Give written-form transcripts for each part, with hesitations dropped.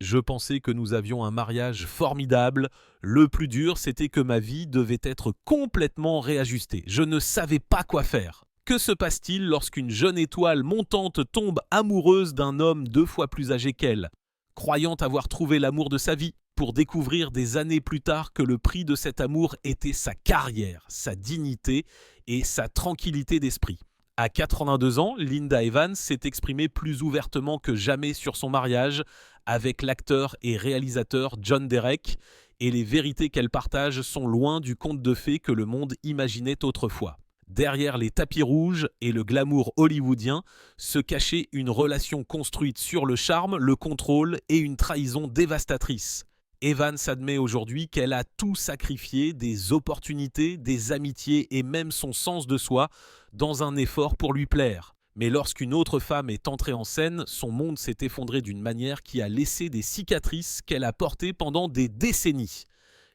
Je pensais que nous avions un mariage formidable. Le plus dur, c'était que ma vie devait être complètement réajustée. Je ne savais pas quoi faire. Que se passe-t-il lorsqu'une jeune étoile montante tombe amoureuse d'un homme 2 fois plus âgé qu'elle, croyant avoir trouvé l'amour de sa vie, pour découvrir des années plus tard que le prix de cet amour était sa carrière, sa dignité et sa tranquillité d'esprit. À 82 ans, Linda Evans s'est exprimée plus ouvertement que jamais sur son mariage avec l'acteur et réalisateur John Derek, et les vérités qu'elle partage sont loin du conte de fées que le monde imaginait autrefois. Derrière les tapis rouges et le glamour hollywoodien se cachait une relation construite sur le charme, le contrôle et une trahison dévastatrice. Evans admet aujourd'hui qu'elle a tout sacrifié, des opportunités, des amitiés et même son sens de soi, dans un effort pour lui plaire. Mais lorsqu'une autre femme est entrée en scène, son monde s'est effondré d'une manière qui a laissé des cicatrices qu'elle a portées pendant des décennies.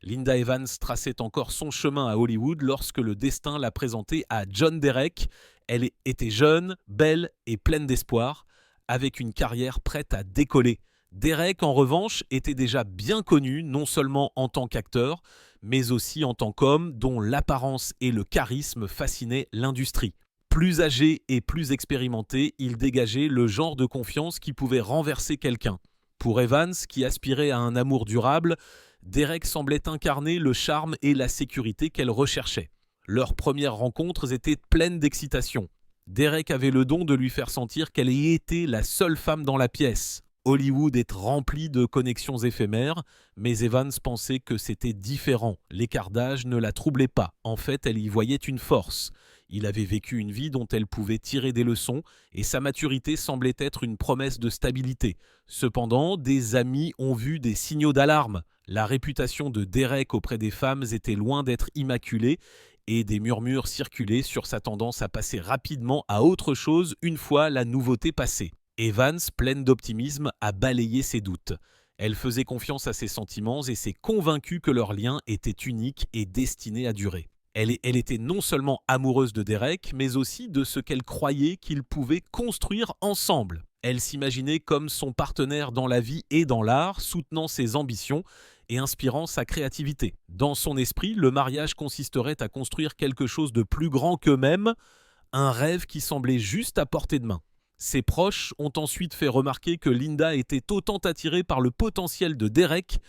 Linda Evans traçait encore son chemin à Hollywood lorsque le destin l'a présentée à John Derek. Elle était jeune, belle et pleine d'espoir, avec une carrière prête à décoller. Derek, en revanche, était déjà bien connu, non seulement en tant qu'acteur, mais aussi en tant qu'homme dont l'apparence et le charisme fascinaient l'industrie. Plus âgé et plus expérimenté, il dégageait le genre de confiance qui pouvait renverser quelqu'un. Pour Evans, qui aspirait à un amour durable, Derek semblait incarner le charme et la sécurité qu'elle recherchait. Leurs premières rencontres étaient pleines d'excitation. Derek avait le don de lui faire sentir qu'elle y était la seule femme dans la pièce. Hollywood est rempli de connexions éphémères, mais Evans pensait que c'était différent. L'écart d'âge ne la troublait pas. En fait, elle y voyait une force. Il avait vécu une vie dont elle pouvait tirer des leçons, et sa maturité semblait être une promesse de stabilité. Cependant, des amis ont vu des signaux d'alarme. La réputation de Derek auprès des femmes était loin d'être immaculée, et des murmures circulaient sur sa tendance à passer rapidement à autre chose une fois la nouveauté passée. Evans, pleine d'optimisme, a balayé ses doutes. Elle faisait confiance à ses sentiments et s'est convaincue que leur lien était unique et destiné à durer. Elle était non seulement amoureuse de Derek, mais aussi de ce qu'elle croyait qu'ils pouvaient construire ensemble. Elle s'imaginait comme son partenaire dans la vie et dans l'art, soutenant ses ambitions et inspirant sa créativité. Dans son esprit, le mariage consisterait à construire quelque chose de plus grand qu'eux-mêmes, un rêve qui semblait juste à portée de main. Ses proches ont ensuite fait remarquer que Linda était autant attirée par le potentiel de Derek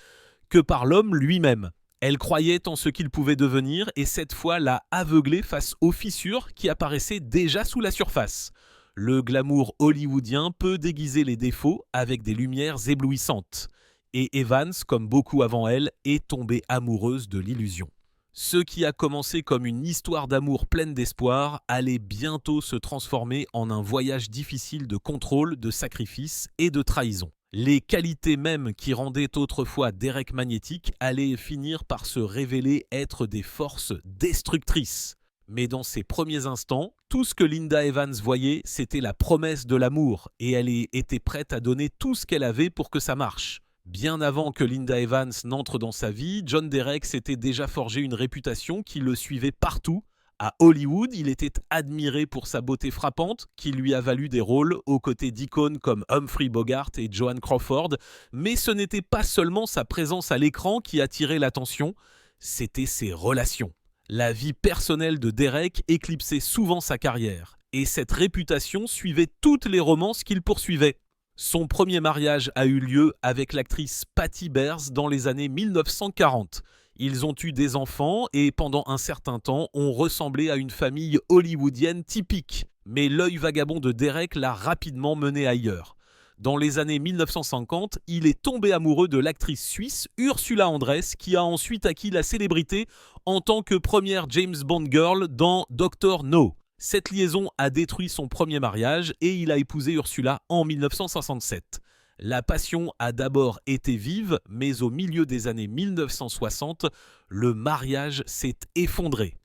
que par l'homme lui-même. Elle croyait en ce qu'il pouvait devenir et cette fois l'a aveuglé face aux fissures qui apparaissaient déjà sous la surface. Le glamour hollywoodien peut déguiser les défauts avec des lumières éblouissantes. Et Evans, comme beaucoup avant elle, est tombée amoureuse de l'illusion. Ce qui a commencé comme une histoire d'amour pleine d'espoir allait bientôt se transformer en un voyage difficile de contrôle, de sacrifice et de trahison. Les qualités mêmes qui rendaient autrefois Derek magnétique allaient finir par se révéler être des forces destructrices. Mais dans ses premiers instants, tout ce que Linda Evans voyait, c'était la promesse de l'amour, et elle était prête à donner tout ce qu'elle avait pour que ça marche. Bien avant que Linda Evans n'entre dans sa vie, John Derek s'était déjà forgé une réputation qui le suivait partout. À Hollywood, il était admiré pour sa beauté frappante, qui lui a valu des rôles aux côtés d'icônes comme Humphrey Bogart et Joan Crawford. Mais ce n'était pas seulement sa présence à l'écran qui attirait l'attention, c'était ses relations. La vie personnelle de Derek éclipsait souvent sa carrière, et cette réputation suivait toutes les romances qu'il poursuivait. Son premier mariage a eu lieu avec l'actrice Patty Bears dans les années 1940. Ils ont eu des enfants et pendant un certain temps ont ressemblé à une famille hollywoodienne typique. Mais l'œil vagabond de Derek l'a rapidement mené ailleurs. Dans les années 1950, il est tombé amoureux de l'actrice suisse Ursula Andress qui a ensuite acquis la célébrité en tant que première James Bond girl dans Dr. No. Cette liaison a détruit son premier mariage et il a épousé Ursula en 1967. La passion a d'abord été vive, mais au milieu des années 1960, le mariage s'est effondré.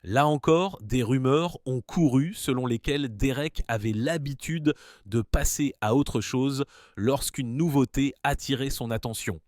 Là encore, des rumeurs ont couru selon lesquelles Derek avait l'habitude de passer à autre chose lorsqu'une nouveauté attirait son attention.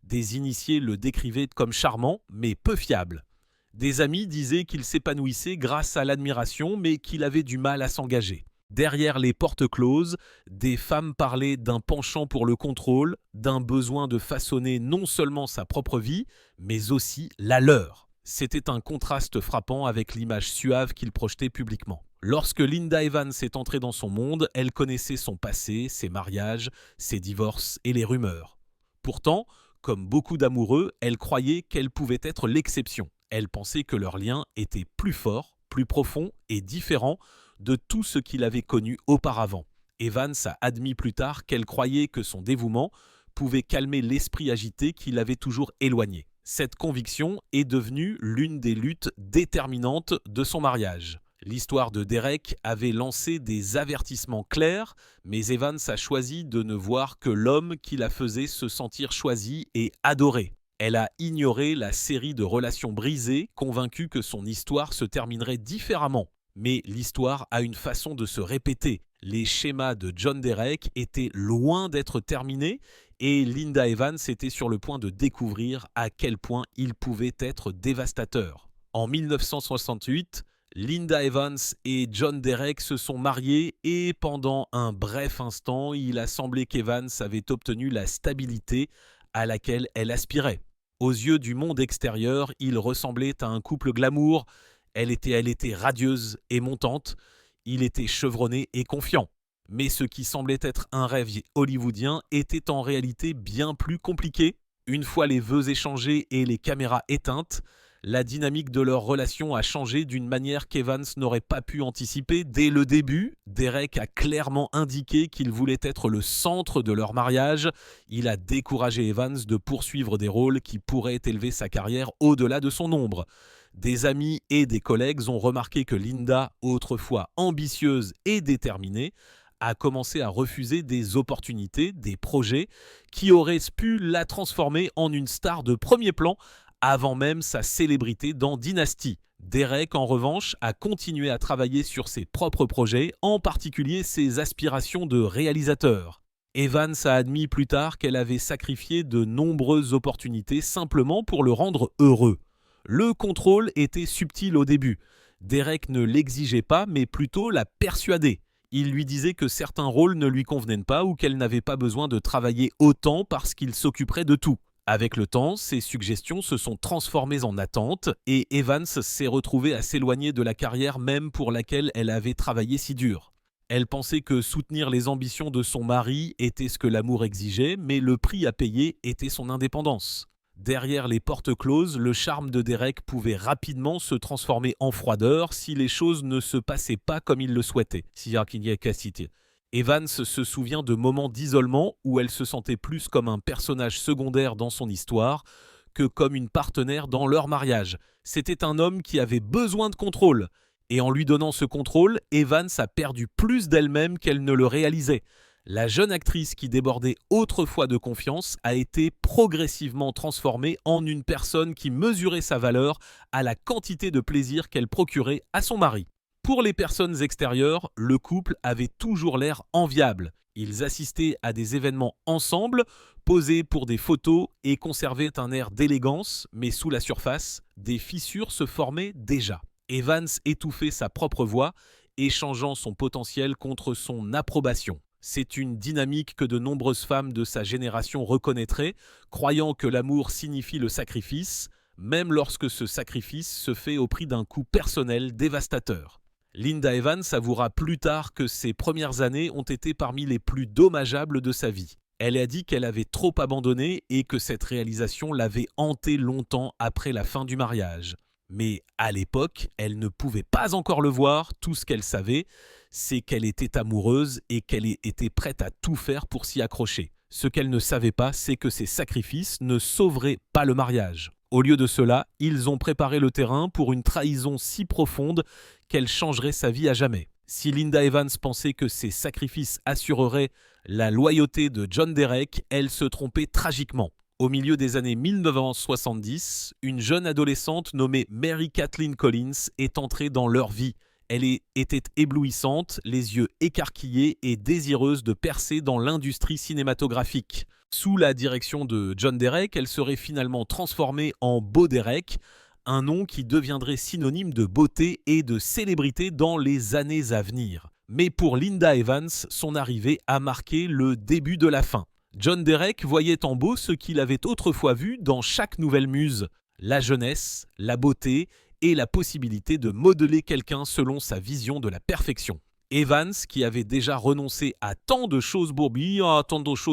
Des initiés le décrivaient comme charmant, mais peu fiable. Des amis disaient qu'il s'épanouissait grâce à l'admiration, mais qu'il avait du mal à s'engager. Derrière les portes closes, des femmes parlaient d'un penchant pour le contrôle, d'un besoin de façonner non seulement sa propre vie, mais aussi la leur. C'était un contraste frappant avec l'image suave qu'il projetait publiquement. Lorsque Linda Evans est entrée dans son monde, elle connaissait son passé, ses mariages, ses divorces et les rumeurs. Pourtant, comme beaucoup d'amoureux, elle croyait qu'elle pouvait être l'exception. Elle pensait que leur lien était plus fort, plus profond et différent de tout ce qu'il avait connu auparavant. Evans a admis plus tard qu'elle croyait que son dévouement pouvait calmer l'esprit agité qui l'avait toujours éloigné. Cette conviction est devenue l'une des luttes déterminantes de son mariage. L'histoire de Derek avait lancé des avertissements clairs, mais Evans a choisi de ne voir que l'homme qui la faisait se sentir choisie et adorée. Elle a ignoré la série de relations brisées, convaincue que son histoire se terminerait différemment. Mais l'histoire a une façon de se répéter. Les schémas de John Derek étaient loin d'être terminés et Linda Evans était sur le point de découvrir à quel point ils pouvaient être dévastateurs. En 1968, Linda Evans et John Derek se sont mariés et pendant un bref instant, il a semblé qu'Evans avait obtenu la stabilité à laquelle elle aspirait. Aux yeux du monde extérieur, il ressemblait à un couple glamour. Elle était radieuse et montante, il était chevronné et confiant. Mais ce qui semblait être un rêve hollywoodien était en réalité bien plus compliqué. Une fois les vœux échangés et les caméras éteintes, la dynamique de leur relation a changé d'une manière qu'Evans n'aurait pas pu anticiper. Dès le début, Derek a clairement indiqué qu'il voulait être le centre de leur mariage. Il a découragé Evans de poursuivre des rôles qui pourraient élever sa carrière au-delà de son ombre. Des amis et des collègues ont remarqué que Linda, autrefois ambitieuse et déterminée, a commencé à refuser des opportunités, des projets qui auraient pu la transformer en une star de premier plan avant même sa célébrité dans Dynasty. Derek, en revanche, a continué à travailler sur ses propres projets, en particulier ses aspirations de réalisateur. Evans a admis plus tard qu'elle avait sacrifié de nombreuses opportunités simplement pour le rendre heureux. Le contrôle était subtil au début. Derek ne l'exigeait pas, mais plutôt la persuadait. Il lui disait que certains rôles ne lui convenaient pas ou qu'elle n'avait pas besoin de travailler autant parce qu'il s'occuperait de tout. Avec le temps, ces suggestions se sont transformées en attentes et Evans s'est retrouvée à s'éloigner de la carrière même pour laquelle elle avait travaillé si dur. Elle pensait que soutenir les ambitions de son mari était ce que l'amour exigeait, mais le prix à payer était son indépendance. Derrière les portes closes, le charme de Derek pouvait rapidement se transformer en froideur si les choses ne se passaient pas comme il le souhaitait. Evans se souvient de moments d'isolement où elle se sentait plus comme un personnage secondaire dans son histoire que comme une partenaire dans leur mariage. C'était un homme qui avait besoin de contrôle. Et en lui donnant ce contrôle, Evans a perdu plus d'elle-même qu'elle ne le réalisait. La jeune actrice qui débordait autrefois de confiance a été progressivement transformée en une personne qui mesurait sa valeur à la quantité de plaisir qu'elle procurait à son mari. Pour les personnes extérieures, le couple avait toujours l'air enviable. Ils assistaient à des événements ensemble, posaient pour des photos et conservaient un air d'élégance, mais sous la surface, des fissures se formaient déjà. Evans étouffait sa propre voix, échangeant son potentiel contre son approbation. C'est une dynamique que de nombreuses femmes de sa génération reconnaîtraient, croyant que l'amour signifie le sacrifice, même lorsque ce sacrifice se fait au prix d'un coût personnel dévastateur. Linda Evans avouera plus tard que ses premières années ont été parmi les plus dommageables de sa vie. Elle a dit qu'elle avait trop abandonné et que cette réalisation l'avait hantée longtemps après la fin du mariage. Mais à l'époque, elle ne pouvait pas encore le voir. Tout ce qu'elle savait, c'est qu'elle était amoureuse et qu'elle était prête à tout faire pour s'y accrocher. Ce qu'elle ne savait pas, c'est que ces sacrifices ne sauveraient pas le mariage. Au lieu de cela, ils ont préparé le terrain pour une trahison si profonde qu'elle changerait sa vie à jamais. Si Linda Evans pensait que ces sacrifices assureraient la loyauté de John Derek, elle se trompait tragiquement. Au milieu des années 1970, une jeune adolescente nommée Mary Kathleen Collins est entrée dans leur vie. Elle était éblouissante, les yeux écarquillés et désireuse de percer dans l'industrie cinématographique. Sous la direction de John Derek, elle serait finalement transformée en Bo Derek, un nom qui deviendrait synonyme de beauté et de célébrité dans les années à venir. Mais pour Linda Evans, son arrivée a marqué le début de la fin. John Derek voyait en Beau ce qu'il avait autrefois vu dans chaque nouvelle muse, la jeunesse, la beauté et la possibilité de modeler quelqu'un selon sa vision de la perfection. Evans, qui avait déjà renoncé à tant de choses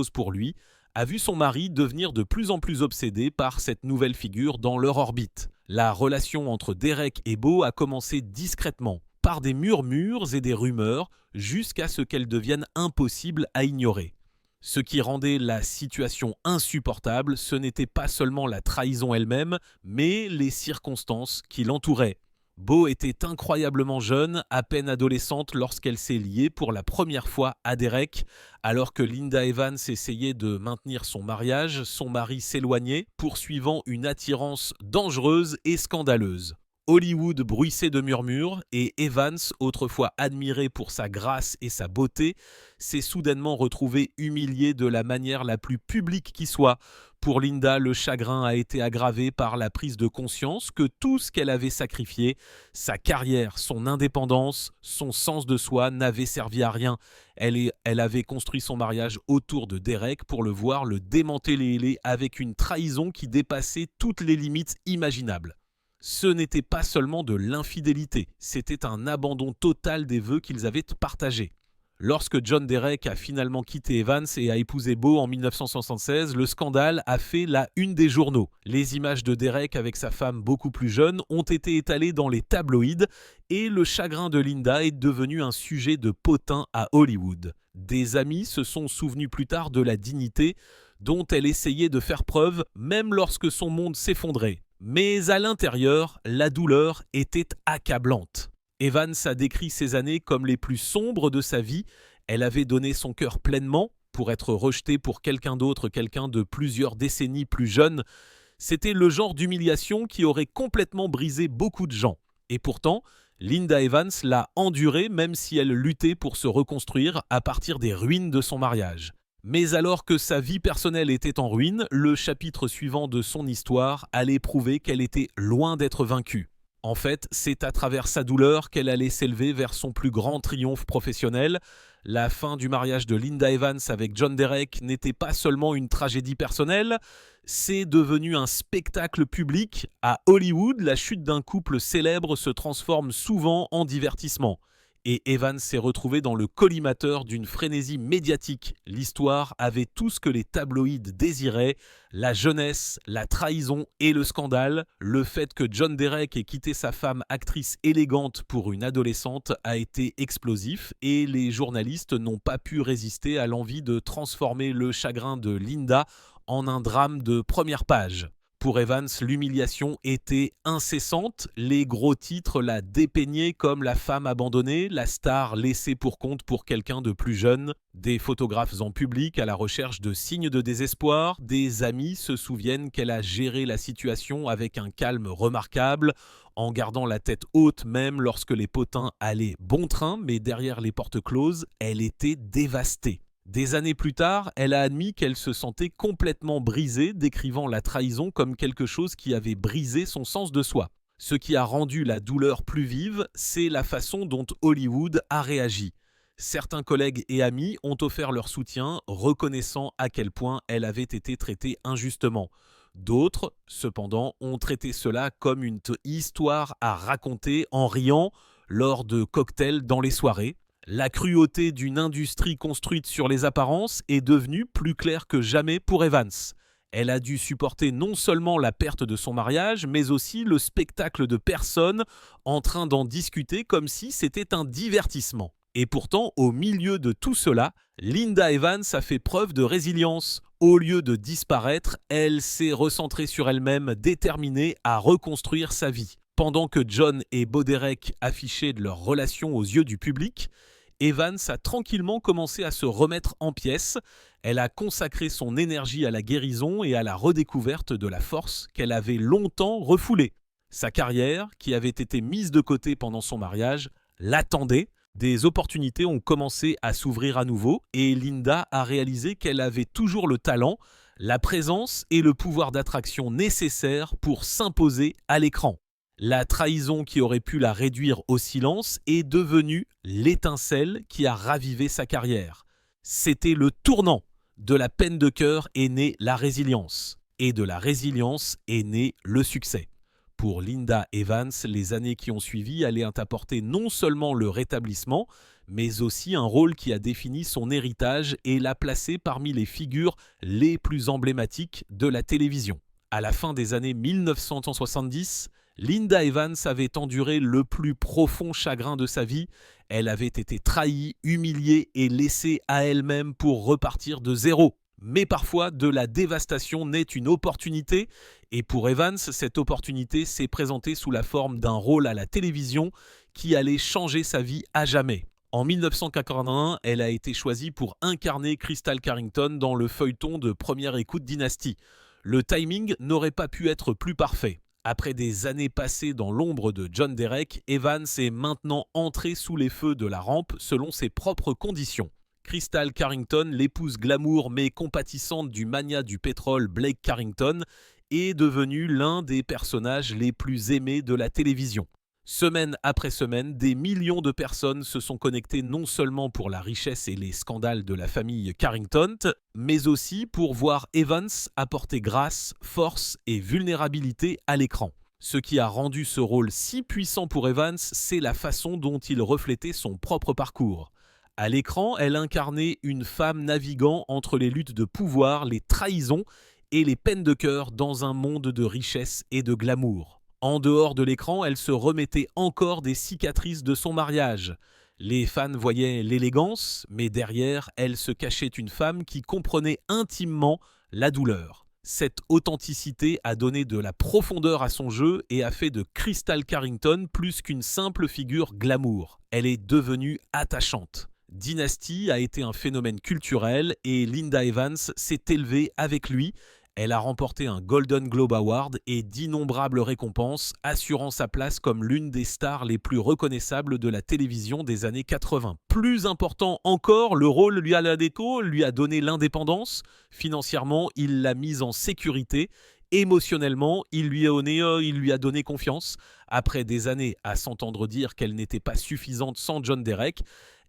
pour lui, a vu son mari devenir de plus en plus obsédé par cette nouvelle figure dans leur orbite. La relation entre Derek et Beau a commencé discrètement, par des murmures et des rumeurs, jusqu'à ce qu'elle devienne impossible à ignorer. Ce qui rendait la situation insupportable, ce n'était pas seulement la trahison elle-même, mais les circonstances qui l'entouraient. Beau était incroyablement jeune, à peine adolescente lorsqu'elle s'est liée pour la première fois à Derek. Alors que Linda Evans essayait de maintenir son mariage, son mari s'éloignait, poursuivant une attirance dangereuse et scandaleuse. Hollywood bruissait de murmures et Evans, autrefois admirée pour sa grâce et sa beauté, s'est soudainement retrouvée humiliée de la manière la plus publique qui soit. Pour Linda, le chagrin a été aggravé par la prise de conscience que tout ce qu'elle avait sacrifié, sa carrière, son indépendance, son sens de soi, n'avait servi à rien. Elle avait construit son mariage autour de Derek pour le voir le démanteler avec une trahison qui dépassait toutes les limites imaginables. Ce n'était pas seulement de l'infidélité, c'était un abandon total des vœux qu'ils avaient partagés. Lorsque John Derek a finalement quitté Evans et a épousé Beau en 1976, le scandale a fait la une des journaux. Les images de Derek avec sa femme beaucoup plus jeune ont été étalées dans les tabloïds et le chagrin de Linda est devenu un sujet de potin à Hollywood. Des amis se sont souvenus plus tard de la dignité dont elle essayait de faire preuve même lorsque son monde s'effondrait. Mais à l'intérieur, la douleur était accablante. Evans a décrit ces années comme les plus sombres de sa vie. Elle avait donné son cœur pleinement pour être rejetée pour quelqu'un d'autre, quelqu'un de plusieurs décennies plus jeune. C'était le genre d'humiliation qui aurait complètement brisé beaucoup de gens. Et pourtant, Linda Evans l'a enduré même si elle luttait pour se reconstruire à partir des ruines de son mariage. Mais alors que sa vie personnelle était en ruine, le chapitre suivant de son histoire allait prouver qu'elle était loin d'être vaincue. En fait, c'est à travers sa douleur qu'elle allait s'élever vers son plus grand triomphe professionnel. La fin du mariage de Linda Evans avec John Derek n'était pas seulement une tragédie personnelle, c'est devenu un spectacle public. À Hollywood, la chute d'un couple célèbre se transforme souvent en divertissement. Et Evans s'est retrouvé dans le collimateur d'une frénésie médiatique. L'histoire avait tout ce que les tabloïds désiraient, la jeunesse, la trahison et le scandale. Le fait que John Derek ait quitté sa femme actrice élégante pour une adolescente a été explosif et les journalistes n'ont pas pu résister à l'envie de transformer le chagrin de Linda en un drame de première page. Pour Evans, l'humiliation était incessante. Les gros titres la dépeignaient comme la femme abandonnée, la star laissée pour compte pour quelqu'un de plus jeune. Des photographes en public à la recherche de signes de désespoir. Des amis se souviennent qu'elle a géré la situation avec un calme remarquable, en gardant la tête haute même lorsque les potins allaient bon train, mais derrière les portes closes, elle était dévastée. Des années plus tard, elle a admis qu'elle se sentait complètement brisée, décrivant la trahison comme quelque chose qui avait brisé son sens de soi. Ce qui a rendu la douleur plus vive, c'est la façon dont Hollywood a réagi. Certains collègues et amis ont offert leur soutien, reconnaissant à quel point elle avait été traitée injustement. D'autres, cependant, ont traité cela comme une histoire à raconter en riant lors de cocktails dans les soirées. La cruauté d'une industrie construite sur les apparences est devenue plus claire que jamais pour Evans. Elle a dû supporter non seulement la perte de son mariage, mais aussi le spectacle de personnes en train d'en discuter comme si c'était un divertissement. Et pourtant, au milieu de tout cela, Linda Evans a fait preuve de résilience. Au lieu de disparaître, elle s'est recentrée sur elle-même, déterminée à reconstruire sa vie. Pendant que John et Beau Derek affichaient leur relation aux yeux du public, Evans a tranquillement commencé à se remettre en pièces. Elle a consacré son énergie à la guérison et à la redécouverte de la force qu'elle avait longtemps refoulée. Sa carrière, qui avait été mise de côté pendant son mariage, l'attendait. Des opportunités ont commencé à s'ouvrir à nouveau et Linda a réalisé qu'elle avait toujours le talent, la présence et le pouvoir d'attraction nécessaires pour s'imposer à l'écran. La trahison qui aurait pu la réduire au silence est devenue l'étincelle qui a ravivé sa carrière. C'était le tournant. De la peine de cœur est née la résilience. Et de la résilience est né le succès. Pour Linda Evans, les années qui ont suivi allaient apporter non seulement le rétablissement, mais aussi un rôle qui a défini son héritage et l'a placé parmi les figures les plus emblématiques de la télévision. À la fin des années 1970, Linda Evans avait enduré le plus profond chagrin de sa vie. Elle avait été trahie, humiliée et laissée à elle-même pour repartir de zéro. Mais parfois, de la dévastation naît une opportunité. Et pour Evans, cette opportunité s'est présentée sous la forme d'un rôle à la télévision qui allait changer sa vie à jamais. En 1981, elle a été choisie pour incarner Crystal Carrington dans le feuilleton de Première Écoute Dynasty. Le timing n'aurait pas pu être plus parfait. Après des années passées dans l'ombre de John Derek, Evans est maintenant entré sous les feux de la rampe selon ses propres conditions. Crystal Carrington, l'épouse glamour mais compatissante du magnat du pétrole Blake Carrington, est devenue l'un des personnages les plus aimés de la télévision. Semaine après semaine, des millions de personnes se sont connectées non seulement pour la richesse et les scandales de la famille Carrington, mais aussi pour voir Evans apporter grâce, force et vulnérabilité à l'écran. Ce qui a rendu ce rôle si puissant pour Evans, c'est la façon dont il reflétait son propre parcours. À l'écran, elle incarnait une femme naviguant entre les luttes de pouvoir, les trahisons et les peines de cœur dans un monde de richesse et de glamour. En dehors de l'écran, elle se remettait encore des cicatrices de son mariage. Les fans voyaient l'élégance, mais derrière, elle se cachait une femme qui comprenait intimement la douleur. Cette authenticité a donné de la profondeur à son jeu et a fait de Crystal Carrington plus qu'une simple figure glamour. Elle est devenue attachante. Dynasty a été un phénomène culturel et Linda Evans s'est élevée avec lui. Elle a remporté un Golden Globe Award et d'innombrables récompenses, assurant sa place comme l'une des stars les plus reconnaissables de la télévision des années 80. Plus important encore, le rôle lui a donné l'indépendance. Financièrement, il l'a mise en sécurité. Émotionnellement, il lui a donné confiance. Après des années à s'entendre dire qu'elle n'était pas suffisante sans John Derek,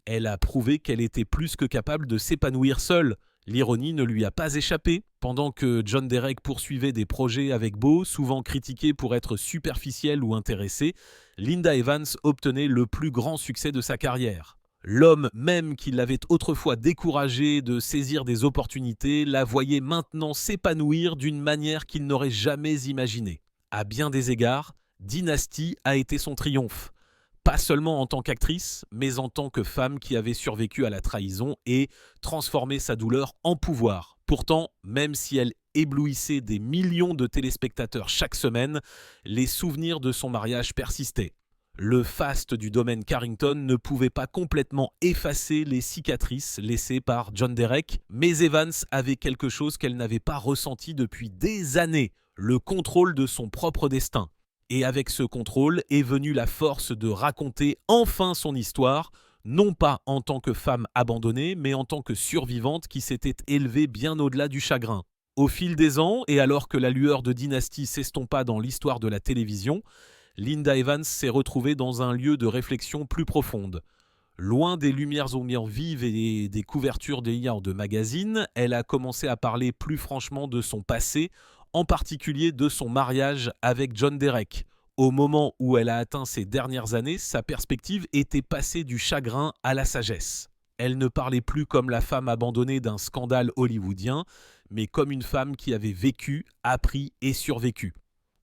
elle a prouvé qu'elle était plus que capable de s'épanouir seule. L'ironie ne lui a pas échappé. Pendant que John Derek poursuivait des projets avec Beau, souvent critiqués pour être superficiels ou intéressés, Linda Evans obtenait le plus grand succès de sa carrière. L'homme même qui l'avait autrefois découragée de saisir des opportunités la voyait maintenant s'épanouir d'une manière qu'il n'aurait jamais imaginée. À bien des égards, Dynasty a été son triomphe. Pas seulement en tant qu'actrice, mais en tant que femme qui avait survécu à la trahison et transformé sa douleur en pouvoir. Pourtant, même si elle éblouissait des millions de téléspectateurs chaque semaine, les souvenirs de son mariage persistaient. Le faste du domaine Carrington ne pouvait pas complètement effacer les cicatrices laissées par John Derek, mais Evans avait quelque chose qu'elle n'avait pas ressenti depuis des années, le contrôle de son propre destin. Et avec ce contrôle est venue la force de raconter enfin son histoire, non pas en tant que femme abandonnée, mais en tant que survivante qui s'était élevée bien au-delà du chagrin. Au fil des ans, et alors que la lueur de Dynasty s'estompa dans l'histoire de la télévision, Linda Evans s'est retrouvée dans un lieu de réflexion plus profonde. Loin des lumières vives et des couvertures de magazines, elle a commencé à parler plus franchement de son passé, en particulier de son mariage avec John Derek. Au moment où elle a atteint ses dernières années, sa perspective était passée du chagrin à la sagesse. Elle ne parlait plus comme la femme abandonnée d'un scandale hollywoodien, mais comme une femme qui avait vécu, appris et survécu.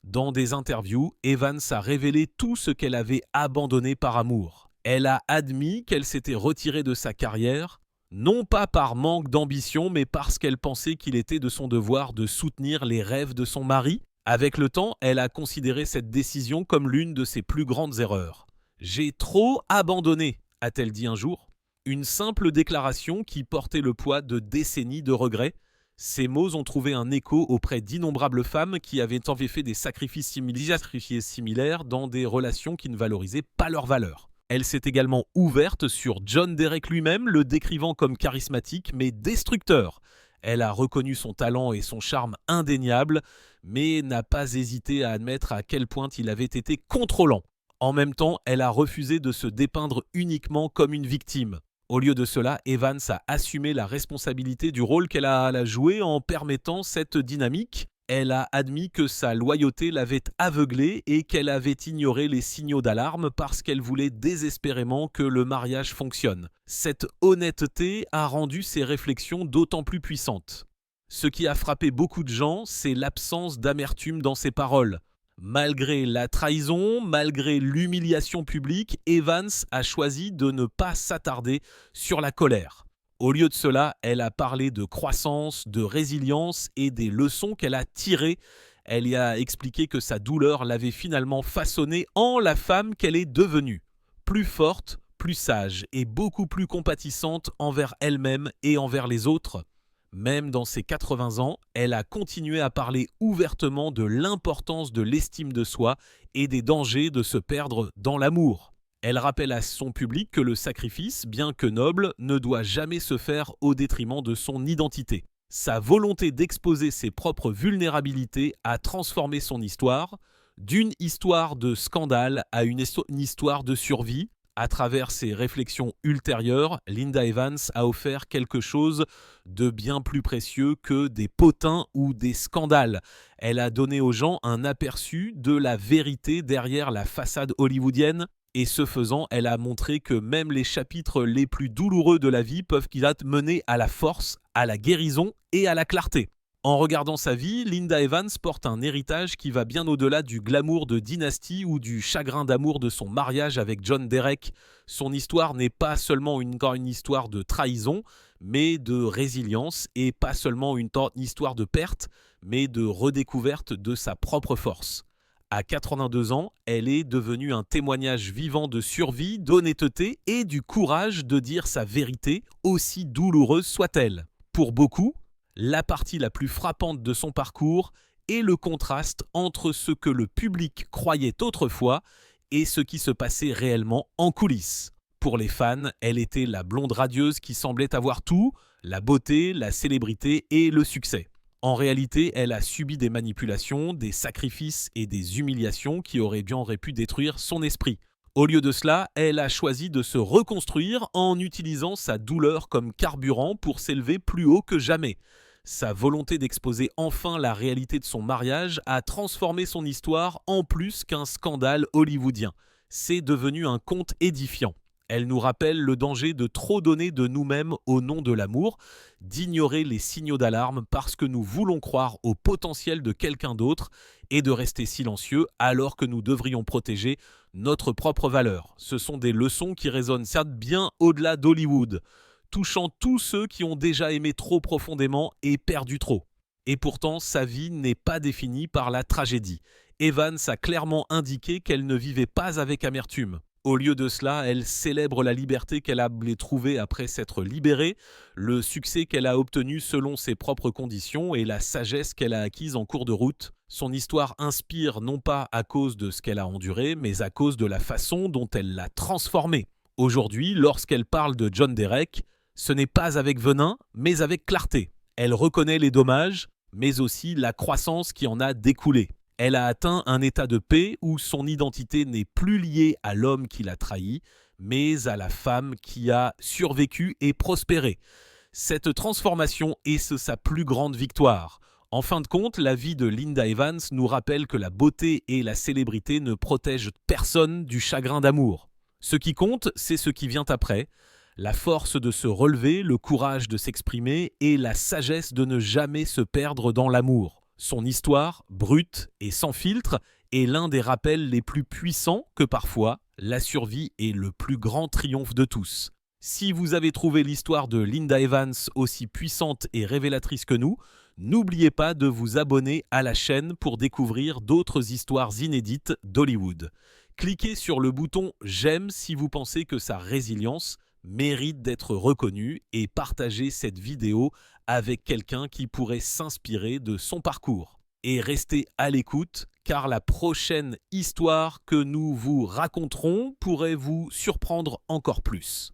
Dans des interviews, Evans a révélé tout ce qu'elle avait abandonné par amour. Elle a admis qu'elle s'était retirée de sa carrière, non pas par manque d'ambition, mais parce qu'elle pensait qu'il était de son devoir de soutenir les rêves de son mari. Avec le temps, elle a considéré cette décision comme l'une de ses plus grandes erreurs. « J'ai trop abandonné », a-t-elle dit un jour. Une simple déclaration qui portait le poids de décennies de regrets. Ces mots ont trouvé un écho auprès d'innombrables femmes qui avaient fait des sacrifices similaires dans des relations qui ne valorisaient pas leur valeur. Elle s'est également ouverte sur John Derek lui-même, le décrivant comme charismatique mais destructeur. Elle a reconnu son talent et son charme indéniables, mais n'a pas hésité à admettre à quel point il avait été contrôlant. En même temps, elle a refusé de se dépeindre uniquement comme une victime. Au lieu de cela, Evans a assumé la responsabilité du rôle qu'elle a joué en permettant cette dynamique. Elle a admis que sa loyauté l'avait aveuglée et qu'elle avait ignoré les signaux d'alarme parce qu'elle voulait désespérément que le mariage fonctionne. Cette honnêteté a rendu ses réflexions d'autant plus puissantes. Ce qui a frappé beaucoup de gens, c'est l'absence d'amertume dans ses paroles. Malgré la trahison, malgré l'humiliation publique, Evans a choisi de ne pas s'attarder sur la colère. Au lieu de cela, elle a parlé de croissance, de résilience et des leçons qu'elle a tirées. Elle y a expliqué que sa douleur l'avait finalement façonnée en la femme qu'elle est devenue. Plus forte, plus sage et beaucoup plus compatissante envers elle-même et envers les autres. Même dans ses 80 ans, elle a continué à parler ouvertement de l'importance de l'estime de soi et des dangers de se perdre dans l'amour. Elle rappelle à son public que le sacrifice, bien que noble, ne doit jamais se faire au détriment de son identité. Sa volonté d'exposer ses propres vulnérabilités a transformé son histoire, d'une histoire de scandale à une histoire de survie. À travers ses réflexions ultérieures, Linda Evans a offert quelque chose de bien plus précieux que des potins ou des scandales. Elle a donné aux gens un aperçu de la vérité derrière la façade hollywoodienne. Et ce faisant, elle a montré que même les chapitres les plus douloureux de la vie peuvent mener à la force, à la guérison et à la clarté. En regardant sa vie, Linda Evans porte un héritage qui va bien au-delà du glamour de Dynasty ou du chagrin d'amour de son mariage avec John Derek. Son histoire n'est pas seulement encore une histoire de trahison, mais de résilience, et pas seulement une histoire de perte, mais de redécouverte de sa propre force. À 82 ans, elle est devenue un témoignage vivant de survie, d'honnêteté et du courage de dire sa vérité, aussi douloureuse soit-elle. Pour beaucoup, la partie la plus frappante de son parcours est le contraste entre ce que le public croyait autrefois et ce qui se passait réellement en coulisses. Pour les fans, elle était la blonde radieuse qui semblait avoir tout, la beauté, la célébrité et le succès. En réalité, elle a subi des manipulations, des sacrifices et des humiliations qui auraient pu détruire son esprit. Au lieu de cela, elle a choisi de se reconstruire en utilisant sa douleur comme carburant pour s'élever plus haut que jamais. Sa volonté d'exposer enfin la réalité de son mariage a transformé son histoire en plus qu'un scandale hollywoodien. C'est devenu un conte édifiant. Elle nous rappelle le danger de trop donner de nous-mêmes au nom de l'amour, d'ignorer les signaux d'alarme parce que nous voulons croire au potentiel de quelqu'un d'autre et de rester silencieux alors que nous devrions protéger notre propre valeur. Ce sont des leçons qui résonnent certes bien au-delà d'Hollywood, touchant tous ceux qui ont déjà aimé trop profondément et perdu trop. Et pourtant, sa vie n'est pas définie par la tragédie. Evans a clairement indiqué qu'elle ne vivait pas avec amertume. Au lieu de cela, elle célèbre la liberté qu'elle a trouvée après s'être libérée, le succès qu'elle a obtenu selon ses propres conditions et la sagesse qu'elle a acquise en cours de route. Son histoire inspire non pas à cause de ce qu'elle a enduré, mais à cause de la façon dont elle l'a transformé. Aujourd'hui, lorsqu'elle parle de John Derek, ce n'est pas avec venin, mais avec clarté. Elle reconnaît les dommages, mais aussi la croissance qui en a découlé. Elle a atteint un état de paix où son identité n'est plus liée à l'homme qui l'a trahi, mais à la femme qui a survécu et prospéré. Cette transformation est sa plus grande victoire. En fin de compte, la vie de Linda Evans nous rappelle que la beauté et la célébrité ne protègent personne du chagrin d'amour. Ce qui compte, c'est ce qui vient après. La force de se relever, le courage de s'exprimer et la sagesse de ne jamais se perdre dans l'amour. Son histoire, brute et sans filtre, est l'un des rappels les plus puissants que parfois, la survie est le plus grand triomphe de tous. Si vous avez trouvé l'histoire de Linda Evans aussi puissante et révélatrice que nous, n'oubliez pas de vous abonner à la chaîne pour découvrir d'autres histoires inédites d'Hollywood. Cliquez sur le bouton « J'aime » si vous pensez que sa résilience mérite d'être reconnue et partagez cette vidéo avec quelqu'un qui pourrait s'inspirer de son parcours. Et restez à l'écoute car la prochaine histoire que nous vous raconterons pourrait vous surprendre encore plus.